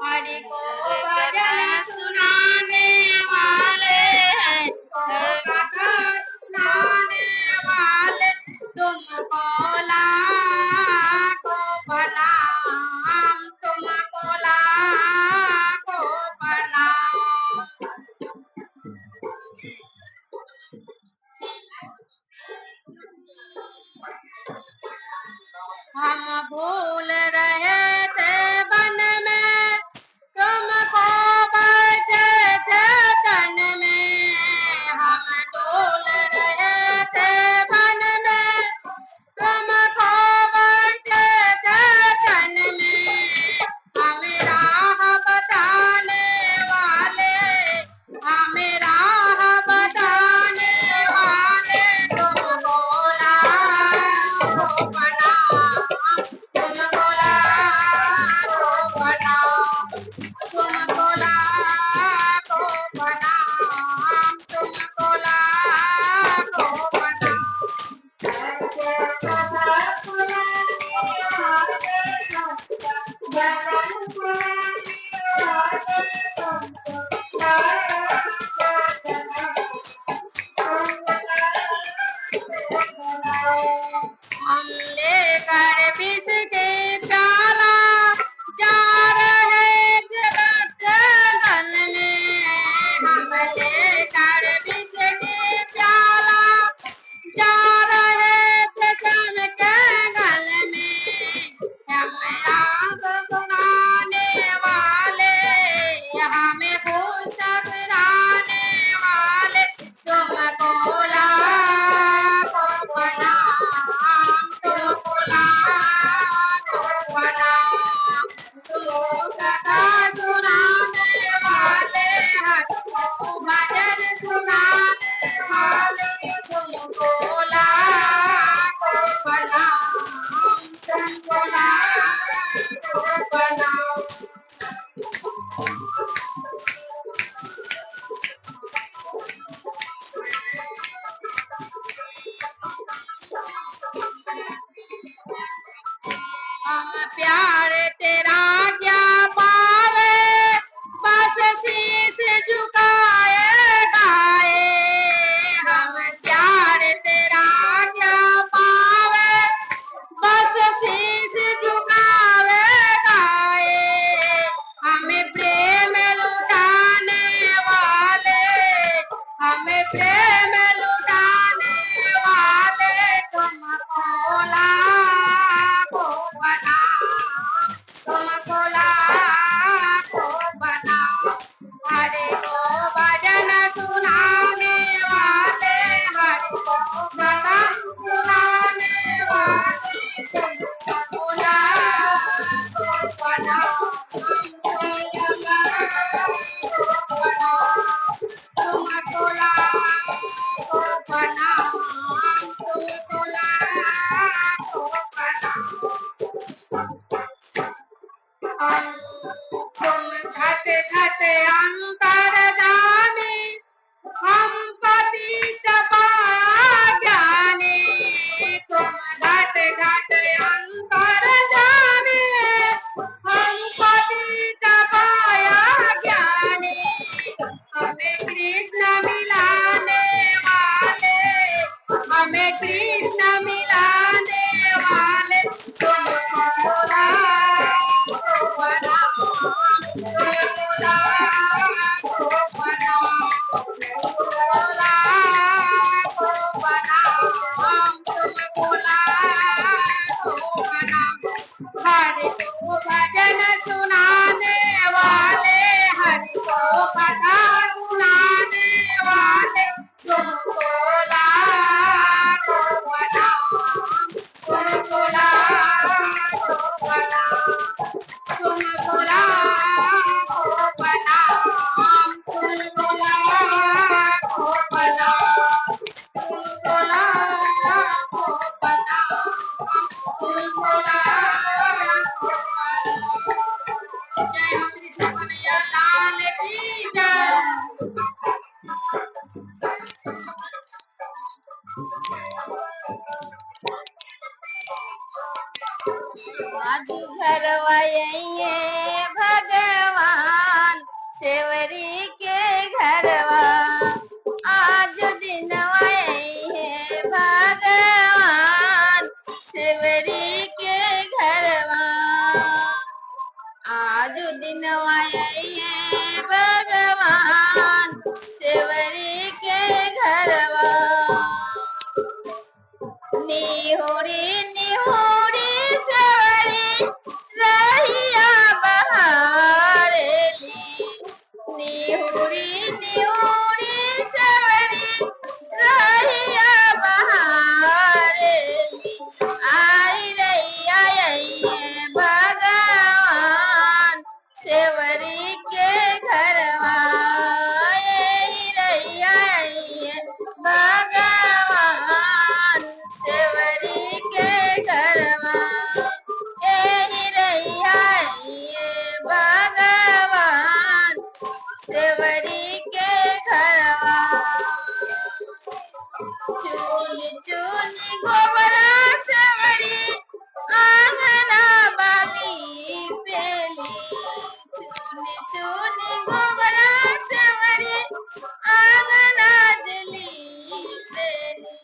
हरि को भजन सुनाने वाले हैं, कथा सुनाने वाले तुमको लाखों प्रणाम, तुमको लाखों प्रणाम। हम भूल रहे थे वन में, तुमको बैठे थे तन में। हम डोल रहे थे वन में, तुमको बैठे थे तन में। हमें राह बताने वाले, हमें राह बताने वाले तुमको लाखों प्रणाम, तुमको लाखों प्रणाम, तुमको लाखों प्रणाम, तुमको लाखों प्रणाम। हम लेकर विष के प्याला जा रहे जंगल में। हम लेकर विष के प्याला जा रहे थे जम के गल में। हम आग सुनाने वाले, हमें खुश कराने वाले तुमको लाखों प्रणाम, तुमको लाखों प्रणाम। तुमको कथा सुनाने वाले, हमको भजन सुनाने वाले तुमको लाखों प्रणाम, तुमको लाखों प्रणाम। हम प्यार तेरा क्या पावे, बस शीश झुकाए गाए। हम प्यार तेरा क्या पावे, बस शीश झुकाए गाए। हमें प्रेम लुटाने वाले, हमें प्रेम लुटाने वाले तुमको लाखों प्रणाम, तुमको लाखों प्रणाम। हरि को भजन सुनाने वाले, हरि को कथा सुनाने वाले तुमको लाखों प्रणाम, तुमको लाखों प्रणाम, तुमको लाखों प्रणाम, तुमको लाखों प्रणाम। तुम घट घट अंतर्यामी, हम पतित ज्ञानी। तुम घट घट अंतर्यामी, हम पतित ज्ञानी। हमें कृष्ण मिलाने वाले, हमें कृष्ण मिलाने वाले तुमको लाखों प्रणाम, तुमको लाखों प्रणाम, तुमको लाखों प्रणाम, तुमको लाखों प्रणाम। हरि को भजन सुनाने वाले, हरि को कथा सुनाने वाले तुमको लाखों प्रणाम, घरवा आइए भगवान सेवरी के घरवा आज दिनवा आइए भगवान सेवरी के घरवा आज दिनवा आइए भगवान सेवरी के घरवा निहोरी निहोरी सेवरी रहिया बहारेली निहोरी निहोरी सेवरी रहिया बहारेली आई रैया आइए भगवान सेवरी के घरवा आई रैया आइए भगवान सेवरी के घरवा एही रैया आइए भगवान सेवरी के घरवा चुनी चुनी गोबरा सेवरी आंगना बाली पेली चुनी चुनी गोबरा सेवरी आंगना जली पेली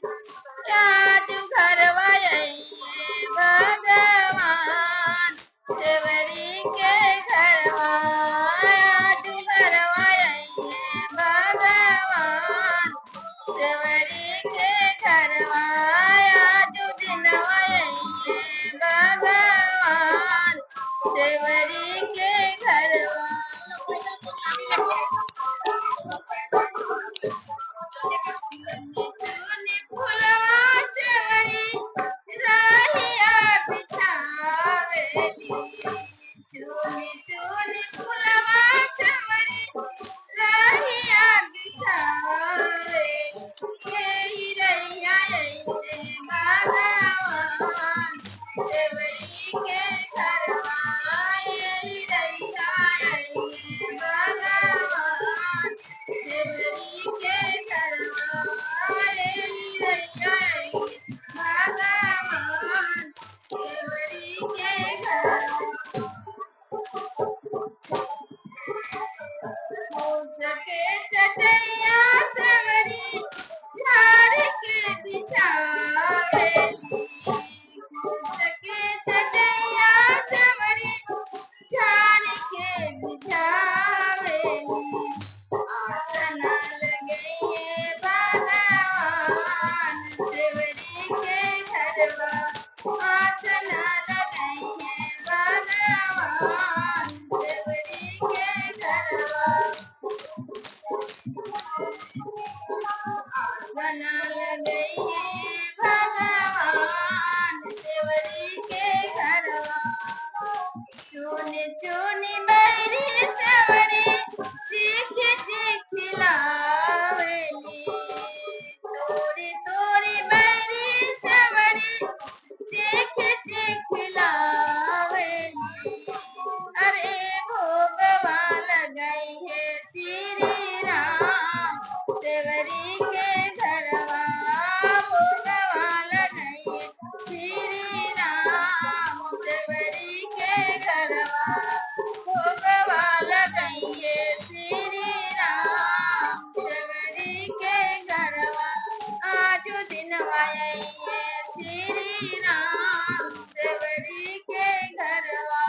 राजू घरवा आइए भगवान सेवरी के घरवा राजू घरवा आइए भगवान सेवरी के घरवा आजू दिनवा आइए भगवान सेवरी के घरवा चुनी फुलवा सेवरी रहिया बिछावेली चुनी चुनी फुलवा सेवरी रहिया बिछावेली यही रैया आइए भगवान सेवरी के घरवा यही रैया आइए भगवान सेवरी के घरवा यही रैया आइए भगवान सेवरी के घरवा उसके चटैया सेवरी झाड़ के बिछावेली उसके चटैया सेवरी झाड़ के बिछावेली आसन लगइए भगवान सेवरी के घरवा आसन लगइए भगवान सेवरी के घरवा आसन लगइए भगवान सेवरी के घरवा चुनी चुनी बैरी सेवरी चीख चीख लावेली तोरी तोरी बैरी सेवरी चीख चीख लावेली अरे भोगवा लगाई है श्री राम सेवरी के घरवा भोगवा लगाई है श्री राम सेवरी के घरवा भोगवा लगाइए श्री राम सेवरी के घरवा आज दिनवा आइए श्री राम सेवरी के घरवा